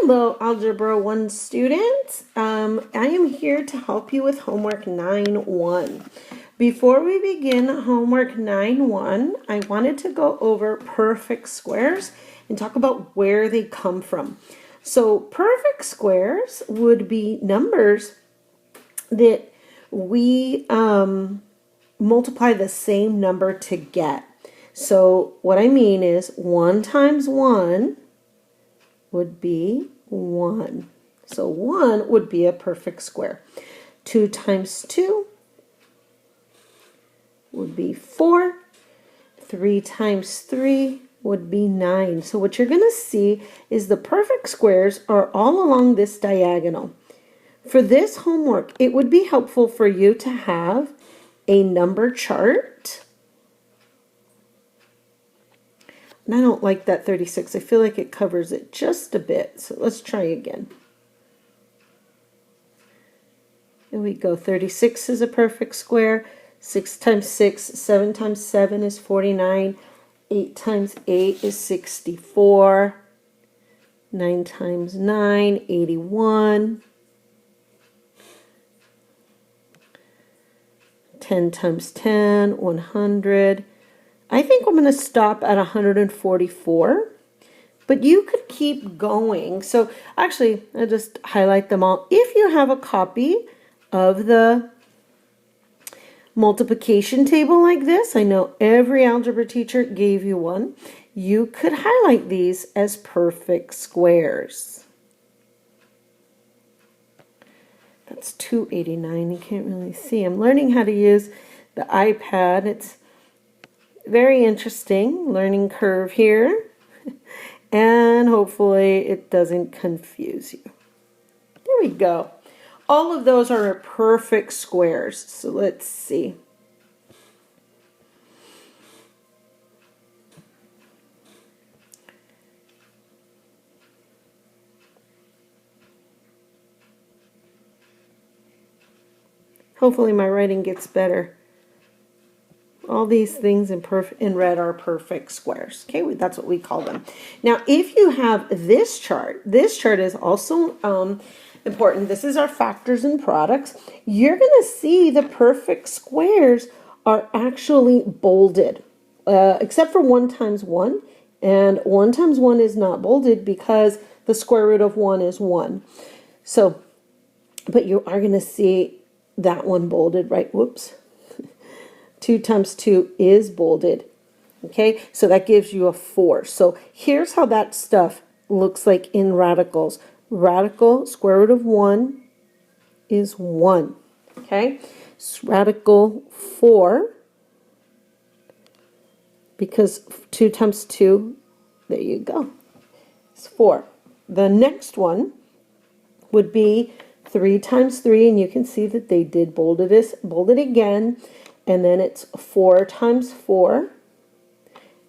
Hello, Algebra 1 students. I am here to help you with homework 9-1. Before we begin homework 9-1, I wanted to go over perfect squares and talk about where they come from. So perfect squares would be numbers that we multiply the same number to get. So what I mean is 1 times 1 would be 1. So 1 would be a perfect square. 2 times 2 would be 4. 3 times 3 would be 9. So what you're going to see is the perfect squares are all along this diagonal. For this homework, it would be helpful for you to have a number chart. And I don't like that 36. I feel like it covers it just a bit. So let's try again. Here we go. 36 is a perfect square. 6 times 6, 7 times 7 is 49. 8 times 8 is 64. 9 times 9, 81. 10 times 10, 100. I think I'm going to stop at 144, but you could keep going. So actually, I'll just highlight them all. If you have a copy of the multiplication table like this, I know every algebra teacher gave you one, you could highlight these as perfect squares. That's 289. You can't really see. I'm learning how to use the iPad. It's very interesting learning curve here, and hopefully it doesn't confuse you. There we go. All of those are perfect squares. So let's see. Hopefully my writing gets better. All these things in red are perfect squares. Okay, that's what we call them. Now, if you have this chart is also important. This is our factors and products. You're going to see the perfect squares are actually bolded, except for 1 times 1. And 1 times 1 is not bolded because the square root of 1 is 1. So, but you are going to see that one bolded, right? Whoops. 2 times 2 is bolded. Okay, so that gives you a 4. So here's how that stuff looks like in radicals. Radical square root of 1 is 1. Okay, radical 4, because 2 times 2, there you go, it's 4. The next one would be 3 times 3, and you can see that they did bold it again. And then it's 4 times 4,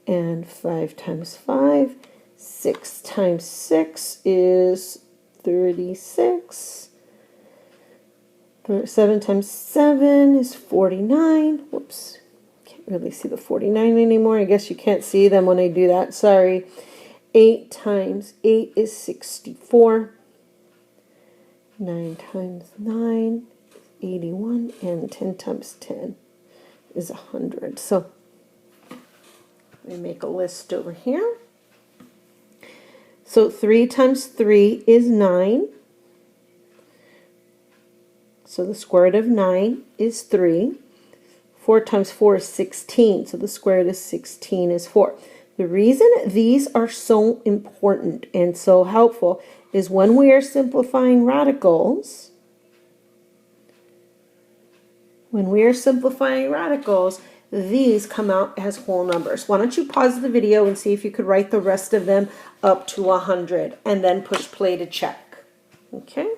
and 5 times 5. 6 times 6 is 36. 7 times 7 is 49. Whoops, can't really see the 49 anymore. I guess you can't see them when I do that. Sorry. 8 times 8 is 64. 9 times 9 is 81. And 10 times 10 is 100. So let me make a list over here. So 3 times 3 is 9. So the square root of 9 is 3. 4 times 4 is 16. So the square root of 16 is 4. The reason these are so important and so helpful is when we are simplifying radicals. When we are simplifying radicals, these come out as whole numbers. Why don't you pause the video and see if you could write the rest of them up to 100 and then push play to check. Okay?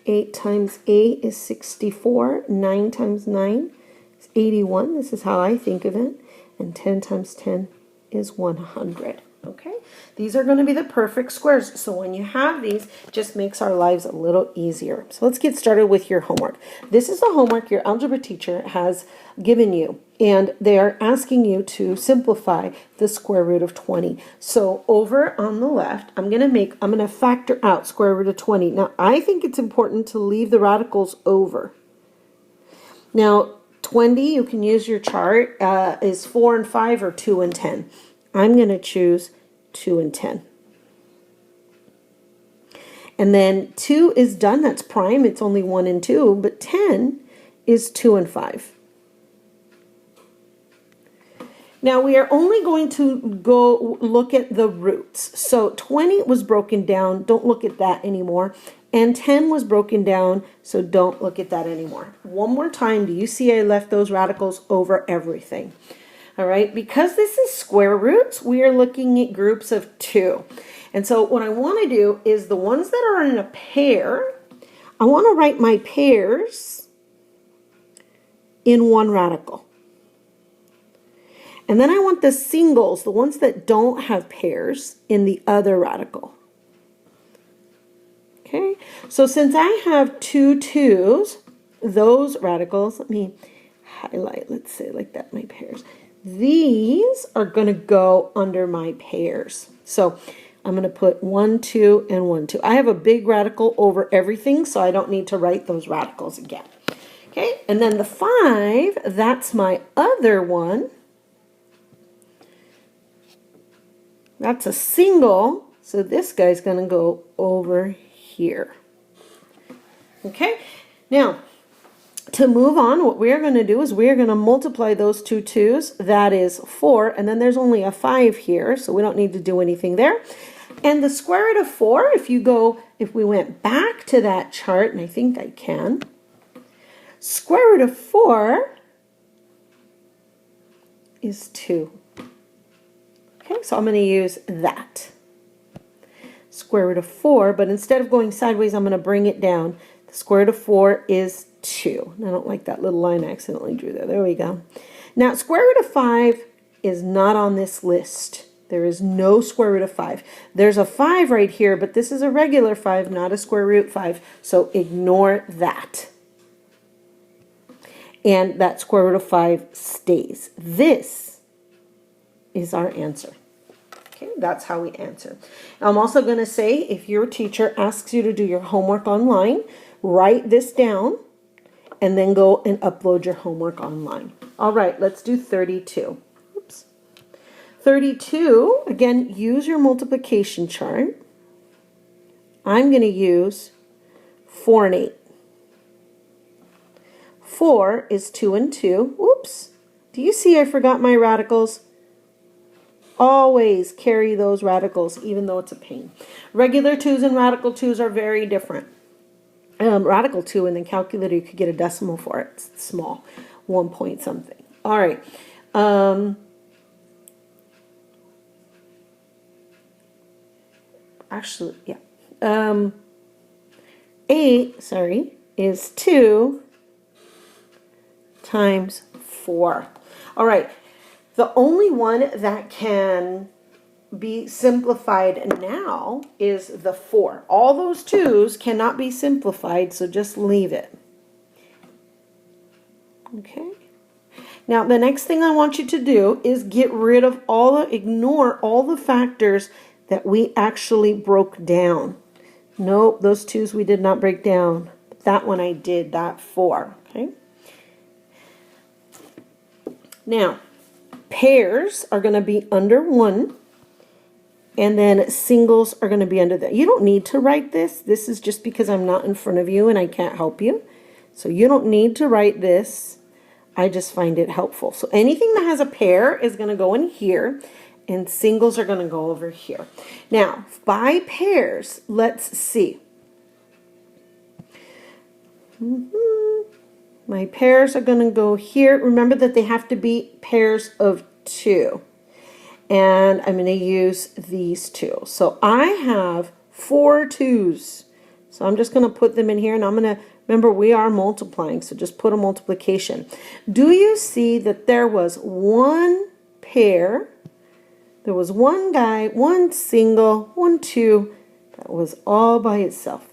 Eight times 8 is 64. 9 times 9 is 81. This is how I think of it. And 10 times 10 is 100. Okay, these are going to be the perfect squares. So when you have these, it just makes our lives a little easier. So let's get started with your homework. This is the homework your algebra teacher has given you, and they are asking you to simplify the square root of 20. So over on the left, I'm going to factor out square root of 20. Now, I think it's important to leave the radicals over. Now, 20, you can use your chart, is 4 and 5 or 2 and 10. I'm going to choose 2 and 10. And then 2 is done. That's prime. It's only 1 and 2. But 10 is 2 and 5. Now we are only going to go look at the roots. So 20 was broken down. Don't look at that anymore. And 10 was broken down. So don't look at that anymore. One more time. Do you see I left those radicals over everything? All right, because this is square roots, we are looking at groups of 2. And so what I want to do is the ones that are in a pair, I want to write my pairs in one radical. And then I want the singles, the ones that don't have pairs, in the other radical. Okay, so since I have 2 2's, those radicals, let me highlight, let's say like that, my pairs. These are going to go under my pairs. So I'm going to put 1 2 and 1 2. I have a big radical over everything, so I don't need to write those radicals again. Okay, and then the 5, that's my other one. That's a single, so this guy's going to go over here. Okay, now to move on, what we're going to do is we're going to multiply those 2 2's. That is 4, and then there's only a 5 here, so we don't need to do anything there. And the square root of 4, if we went back to that chart, and I think I can, square root of 4 is 2. Okay, so I'm going to use that. Square root of 4, but instead of going sideways, I'm going to bring it down. The square root of 4 is 2. I don't like that little line I accidentally drew there. There we go. Now, square root of 5 is not on this list. There is no square root of 5. There's a 5 right here, but this is a regular 5, not a square root 5. So ignore that. And that square root of 5 stays. This is our answer. Okay, that's how we answer. I'm also going to say, if your teacher asks you to do your homework online, write this down and then go and upload your homework online. All right, let's do 32. Oops. 32, again, use your multiplication chart. I'm going to use 4 and 8. 4 is 2 and 2. Oops. Do you see I forgot my radicals? Always carry those radicals, even though it's a pain. Regular 2's and radical 2's are very different. Radical 2 in the calculator, you could get a decimal for it. It's small, 1 point something. All right. Actually, yeah. 8, sorry, is 2 times 4. All right. The only one that can be simplified now is the 4. All those 2's cannot be simplified, so just leave it. Okay. Now, the next thing I want you to do is get rid of ignore all the factors that we actually broke down. Nope, those 2's we did not break down. That one I did, that 4. Okay. Now, pairs are going to be under 1. And then singles are going to be under that. You don't need to write this. This is just because I'm not in front of you and I can't help you. So you don't need to write this. I just find it helpful. So anything that has a pair is going to go in here, and singles are going to go over here. Now, by pairs, let's see. My pairs are going to go here. Remember that they have to be pairs of 2. And I'm going to use these 2. So I have 4 2's. So I'm just going to put them in here, and I'm going to, remember we are multiplying, so just put a multiplication. Do you see that there was one pair There was one guy, one single, 1, 2, that was all by itself.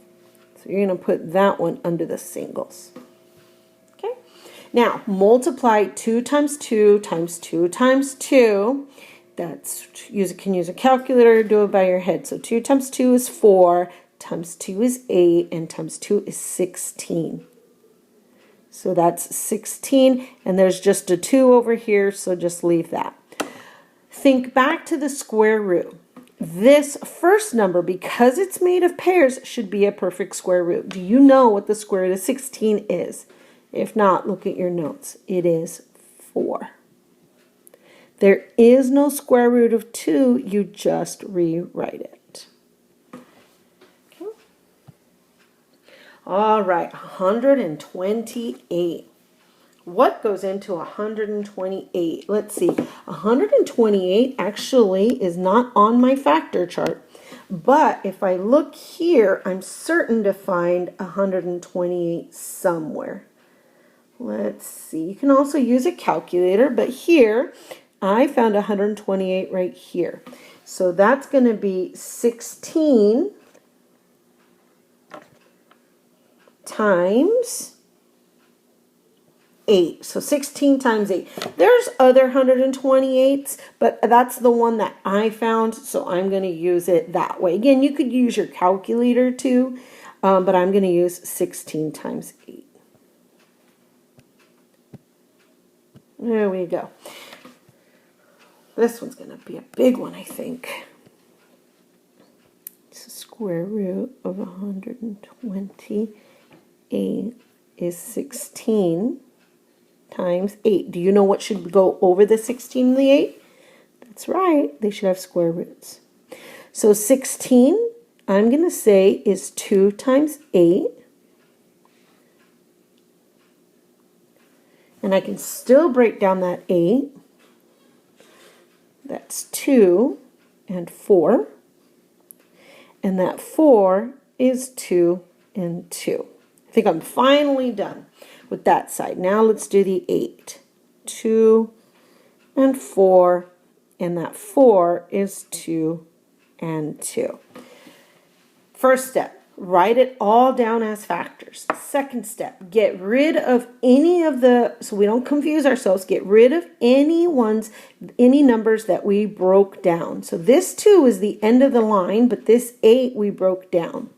So you're going to put that one under the singles. Okay. Now, multiply 2 times 2 times 2 times 2. Can use a calculator, do it by your head. So 2 times 2 is 4, times 2 is 8, and times 2 is 16. So that's 16, and there's just a 2 over here, so just leave that. Think back to the square root. This first number, because it's made of pairs, should be a perfect square root. Do you know what the square root of 16 is? If not, look at your notes. It is 4. There is no square root of 2, you just rewrite it. Okay. All right, 128. What goes into 128? Let's see. 128 actually is not on my factor chart, but if I look here, I'm certain to find 128 somewhere. Let's see. You can also use a calculator, but here I found 128 right here. So that's going to be 16 times 8. So 16 times 8. There's other 128s, but that's the one that I found, so I'm going to use it that way. Again, you could use your calculator too, but I'm going to use 16 times 8. There we go. This one's going to be a big one, I think. It's the square root of 128 is 16 times 8. Do you know what should go over the 16 and the 8? That's right. They should have square roots. So 16, I'm going to say, is 2 times 8. And I can still break down that 8. That's 2 and 4. And that 4 is 2 and 2. I think I'm finally done with that side. Now let's do the 8. 2 and 4. And that 4 is 2 and 2. First step. Write it all down as factors. Second step, get rid of any of the, so we don't confuse ourselves, get rid of any numbers that we broke down. So this 2 is the end of the line, but this 8 we broke down.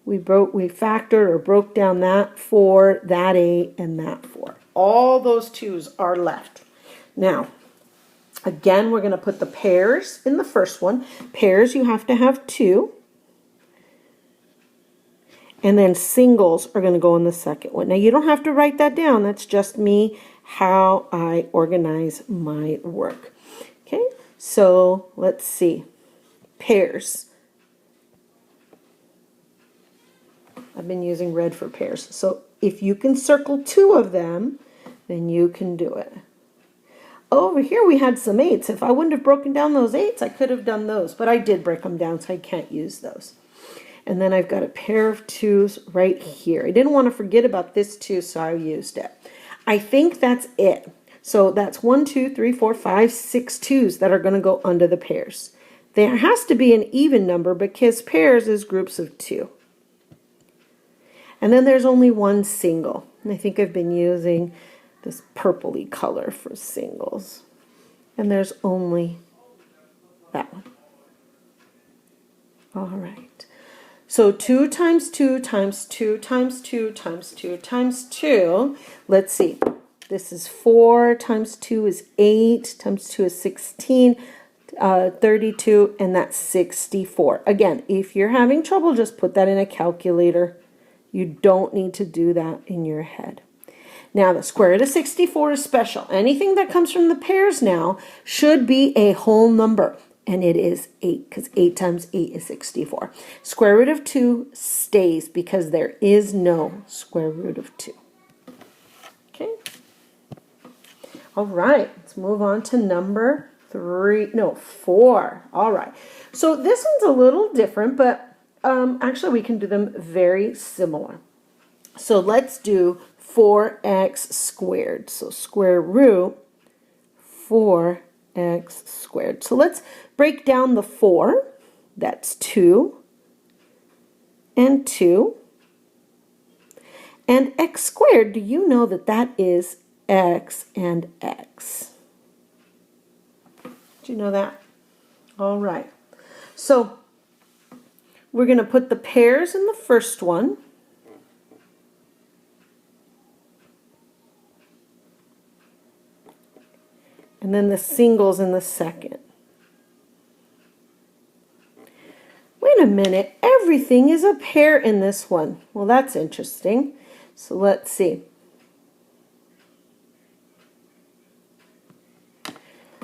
We factored or broke down that 4, that 8, and that 4. All those 2's are left. Now, again, we're going to put the pairs in the first one. Pairs, you have to have 2. And then singles are going to go in the second one. Now, you don't have to write that down. That's just me, how I organize my work. Okay, so let's see. Pairs. I've been using red for pairs. So if you can circle 2 of them, then you can do it. Over here we had some 8s. If I wouldn't have broken down those 8s, I could have done those. But I did break them down, so I can't use those. And then I've got a pair of 2's right here. I didn't want to forget about this 2, so I used it. I think that's it. So that's 1, 2, 3, 4, 5, 6 2's that are going to go under the pairs. There has to be an even number because pairs is groups of 2. And then there's only one single. And I think I've been using this purpley color for singles. And there's only that one. All right. So 2 times 2 times 2 times 2 times 2 times 2. Let's see. This is 4 times 2 is 8 times 2 is 16, 32, and that's 64. Again, if you're having trouble, just put that in a calculator. You don't need to do that in your head. Now, the square root of 64 is special. Anything that comes from the pairs now should be a whole number. And it is 8, because 8 times 8 is 64. Square root of 2 stays because there is no square root of 2. Okay. All right. Let's move on to number 4. All right. So this one's a little different, but actually we can do them very similar. So let's do 4x squared. So square root 4x x squared. So let's break down the 4. That's 2 and 2. And x squared, do you know that that is x and x? Do you know that? All right. So we're going to put the pairs in the first one. And then the singles in the second. Wait a minute, everything is a pair in this one. Well, that's interesting. So let's see.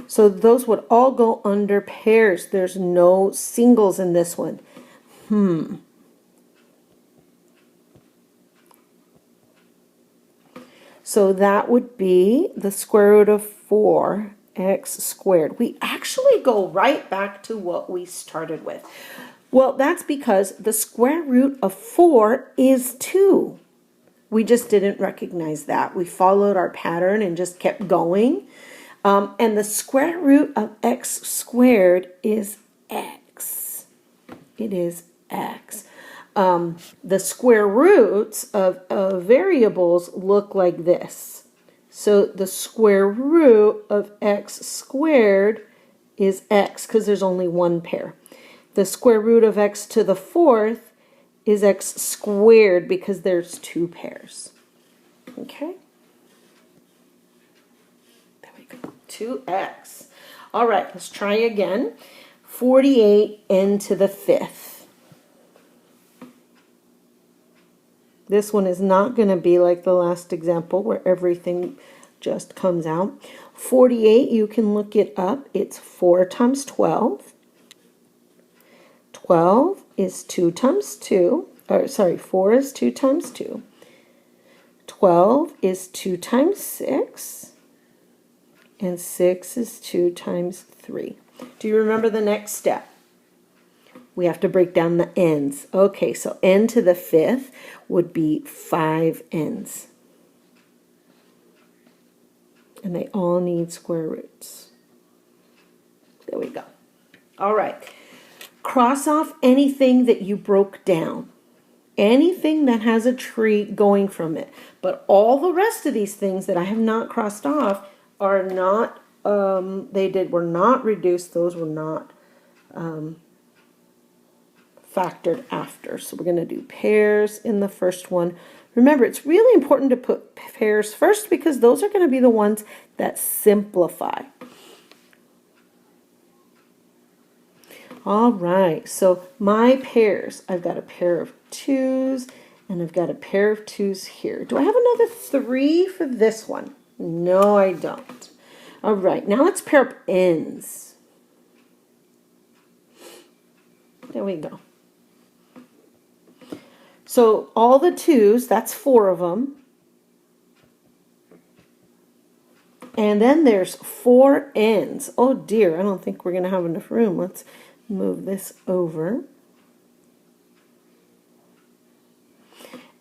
So those would all go under pairs. There's no singles in this one. So that would be the square root of 4x squared. We actually go right back to what we started with. Well, that's because the square root of 4 is 2. We just didn't recognize that. We followed our pattern and just kept going. And the square root of x squared is x. It is x. The square roots of variables look like this. So the square root of x squared is x because there's only one pair. The square root of x to the 4th is x squared because there's 2 pairs. Okay? There we go. 2x. All right, let's try again. 48n to the 5th. This one is not going to be like the last example where everything just comes out. 48, you can look it up. It's 4 times 12. 12 is 2 times 2. Or sorry, 4 is 2 times 2. 12 is 2 times 6. And 6 is 2 times 3. Do you remember the next step? We have to break down the n's. Okay, so n to the 5th would be 5 n's. And they all need square roots. There we go. All right. Cross off anything that you broke down. Anything that has a tree going from it. But all the rest of these things that I have not crossed off are not, were not reduced. Those were not factored after. So we're going to do pairs in the first one. Remember, it's really important to put pairs first because those are going to be the ones that simplify. All right, so my pairs, I've got a pair of 2s and I've got a pair of 2s here. Do I have another 3 for this one? No, I don't. All right, now let's pair up n's. There we go. So all the 2s, that's 4 of them. And then there's 4 n's. Oh dear, I don't think we're going to have enough room. Let's move this over.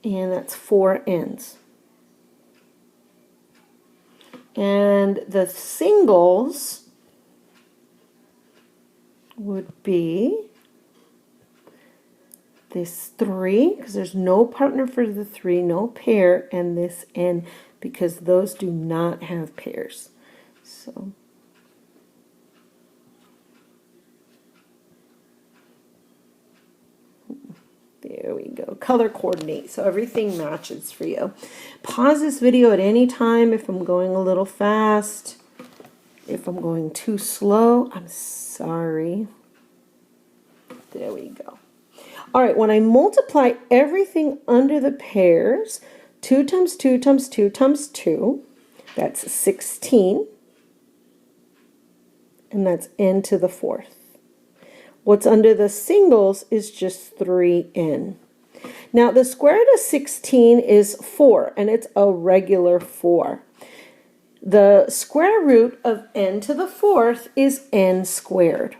And that's 4 n's. And the singles would be this 3, because there's no partner for the 3, no pair, and this n, because those do not have pairs. So there we go. Color coordinate so everything matches for you. Pause this video at any time if I'm going a little fast. If I'm going too slow, I'm sorry. There we go. All right, when I multiply everything under the pairs, 2 times 2 times 2 times 2, that's 16. And that's n to the 4th. What's under the singles is just 3n. Now, the square root of 16 is 4, and it's a regular 4. The square root of n to the 4th is n squared.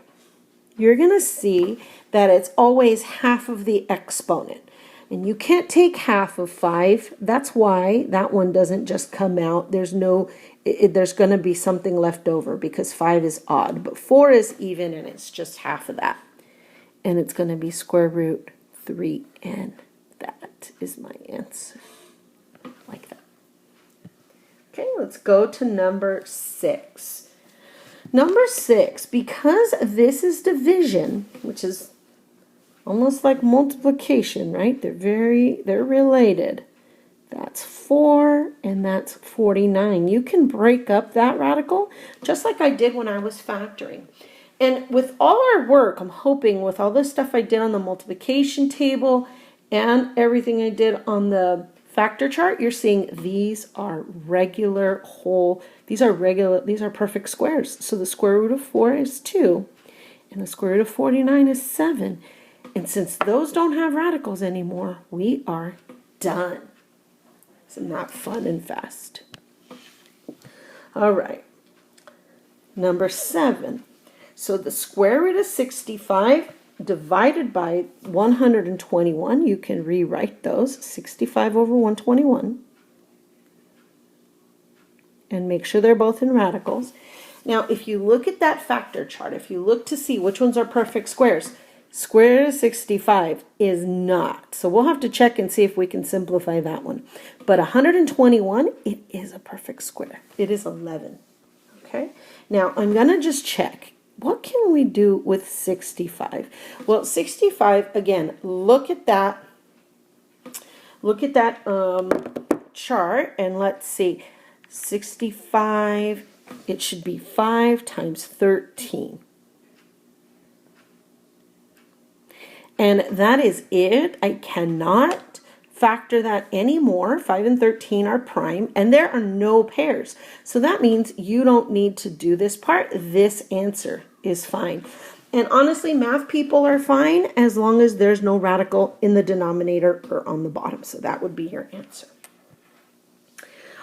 You're going to see that it's always half of the exponent. And you can't take half of 5. That's why that one doesn't just come out. There's there's going to be something left over because 5 is odd. But 4 is even, and it's just half of that. And it's going to be square root 3, and that is my answer. Like that. Okay, let's go to number 6. Number 6, because this is division, which is almost like multiplication, right? They're related. That's 4, and that's 49. You can break up that radical, just like I did when I was factoring. And with all our work, I'm hoping with all the stuff I did on the multiplication table and everything I did on the factor chart, you're seeing these are regular whole, these are perfect squares. So the square root of 4 is 2, and the square root of 49 is 7. And since those don't have radicals anymore, we are done. Isn't that fun and fast? All right. Number 7. So the square root of 65 divided by 121, you can rewrite those, 65 over 121. And make sure they're both in radicals. Now, if you look at that factor chart, if you look to see which ones are perfect squares, square root of 65 is not. So we'll have to check and see if we can simplify that one. But 121, it is a perfect square. It is 11. Okay? Now, I'm going to just check. What can we do with 65? Well, 65, again, look at that chart, and let's see. 65, it should be 5 times 13. And that is it. I cannot factor that anymore. 5 and 13 are prime, and there are no pairs. So that means you don't need to do this part. This answer is fine. And honestly, math people are fine as long as there's no radical in the denominator or on the bottom. So that would be your answer.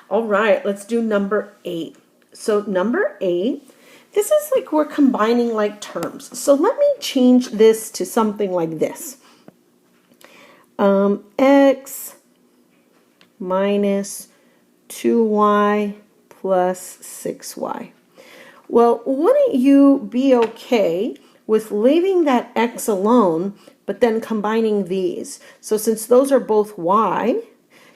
All right, let's do number 8. So number 8, this is like we're combining like terms. So let me change this to something like this. X minus 2y plus 6y. Well, wouldn't you be okay with leaving that x alone, but then combining these? So since those are both y,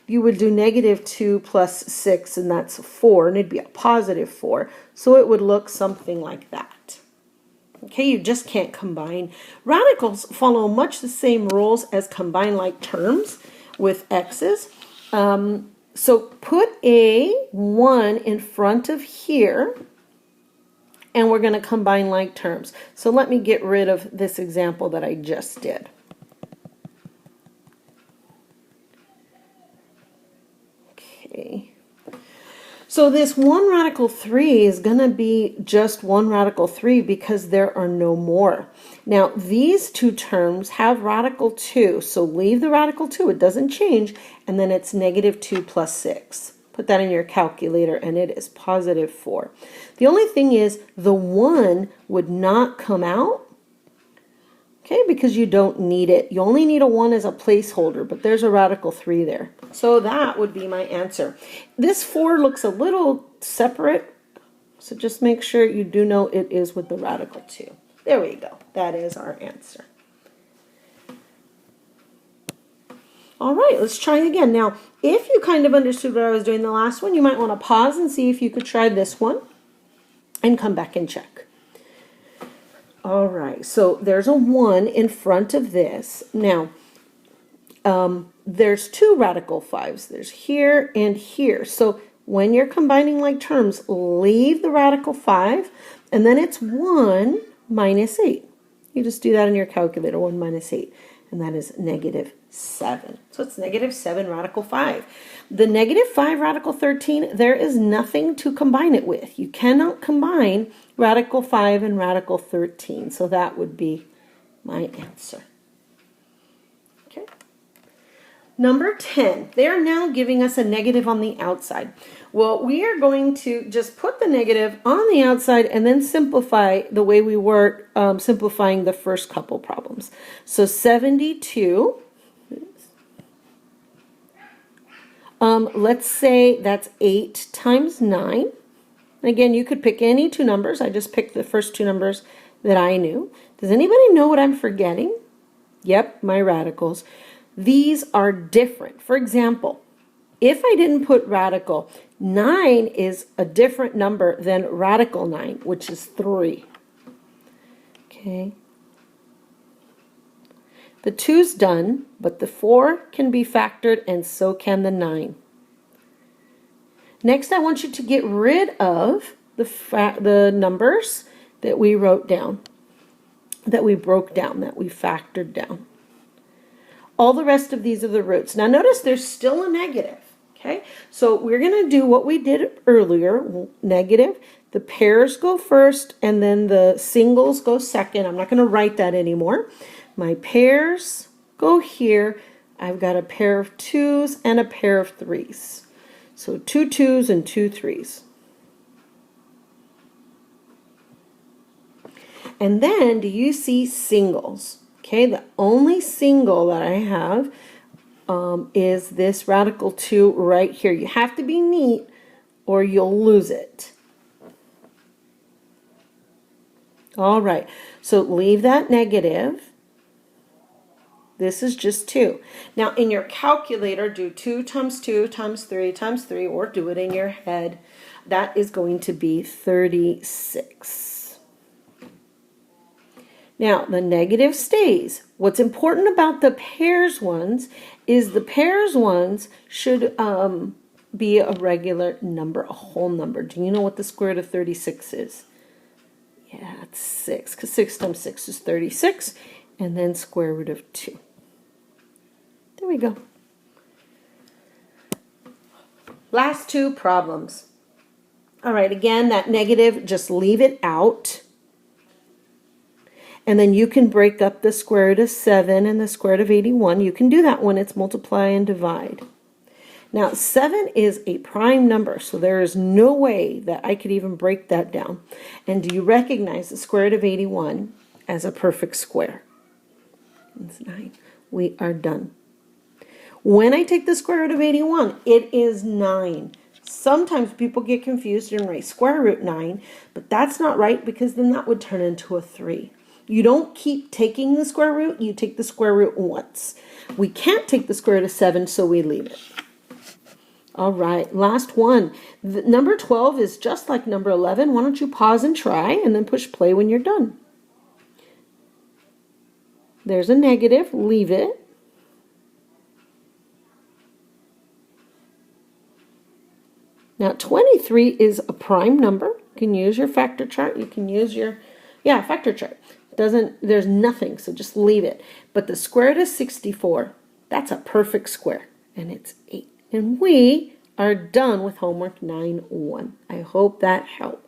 you would do negative 2 plus 6, and that's 4, and it'd be a positive 4. So it would look something like that. Okay, you just can't combine. Radicals follow much the same rules as combine like terms with x's. So put a 1 in front of here, and we're going to combine like terms. So let me get rid of this example that I just did. Okay. So this 1 radical 3 is going to be just 1 radical 3 because there are no more. Now these two terms have radical 2, so leave the radical 2, it doesn't change, and then it's negative 2 plus 6. Put that in your calculator, and it is positive 4. The only thing is the 1 would not come out, okay, because you don't need it. You only need a 1 as a placeholder, but there's a radical 3 there. So that would be my answer. This 4 looks a little separate, so just make sure you do know it is with the radical 2. There we go. That is our answer. All right, let's try it again. Now, if you kind of understood what I was doing the last one, you might want to pause and see if you could try this one and come back and check. All right, so there's a 1 in front of this. Now, there's 2 radical 5s. There's here and here. So when you're combining like terms, leave the radical 5, and then it's 1 minus 8. You just do that in your calculator, 1 minus 8, and that is negative 7. So it's negative 7 radical 5. The negative 5 radical 13, there is nothing to combine it with. You cannot combine radical 5 and radical 13. So that would be my answer. Okay. Number 10, they're now giving us a negative on the outside. Well, we are going to just put the negative on the outside and then simplify the way we were simplifying the first couple problems. So 72 Let's say that's 8 times 9. Again, you could pick any two numbers. I just picked the first two numbers that I knew. Does anybody know what I'm forgetting? Yep, my radicals. These are different. For example, if I didn't put radical, 9 is a different number than radical 9, which is 3. Okay. The 2's done, but the 4 can be factored, and so can the 9. Next, I want you to get rid of the numbers that we wrote down, that we broke down, that we factored down. All the rest of these are the roots. Now notice there's still a negative, okay? So we're going to do what we did earlier, negative. The pairs go first, and then the singles go second. I'm not going to write that anymore. My pairs go here. I've got a pair of 2's and a pair of 3's. So 2 2's and 2 3's. And then, do you see singles? Okay, the only single that I have is this radical 2 right here. You have to be neat or you'll lose it. All right, so leave that negative. This is just 2. Now, in your calculator, do 2 times 2 times 3 times 3, or do it in your head. That is going to be 36. Now, the negative stays. What's important about the pairs ones is the pairs ones should be a regular number, a whole number. Do you know what the square root of 36 is? Yeah, it's 6, because 6 times 6 is 36, and then square root of 2. There we go. Last two problems. All right, again, that negative, just leave it out. And then you can break up the square root of 7 and the square root of 81. You can do that when it's multiply and divide. Now, 7 is a prime number, so there is no way that I could even break that down. And do you recognize the square root of 81 as a perfect square? It's 9. We are done. When I take the square root of 81, it is 9. Sometimes people get confused and write square root 9, but that's not right because then that would turn into a 3. You don't keep taking the square root, you take the square root once. We can't take the square root of 7, so we leave it. All right, last one. Number 12 is just like number 11. Why don't you pause and try, and then push play when you're done. There's a negative, leave it. Now 23 is a prime number. You can use your factor chart. You can use your, factor chart. There's nothing, so just leave it. But the square root of 64, that's a perfect square, and it's 8. And we are done with homework 9-1. I hope that helped.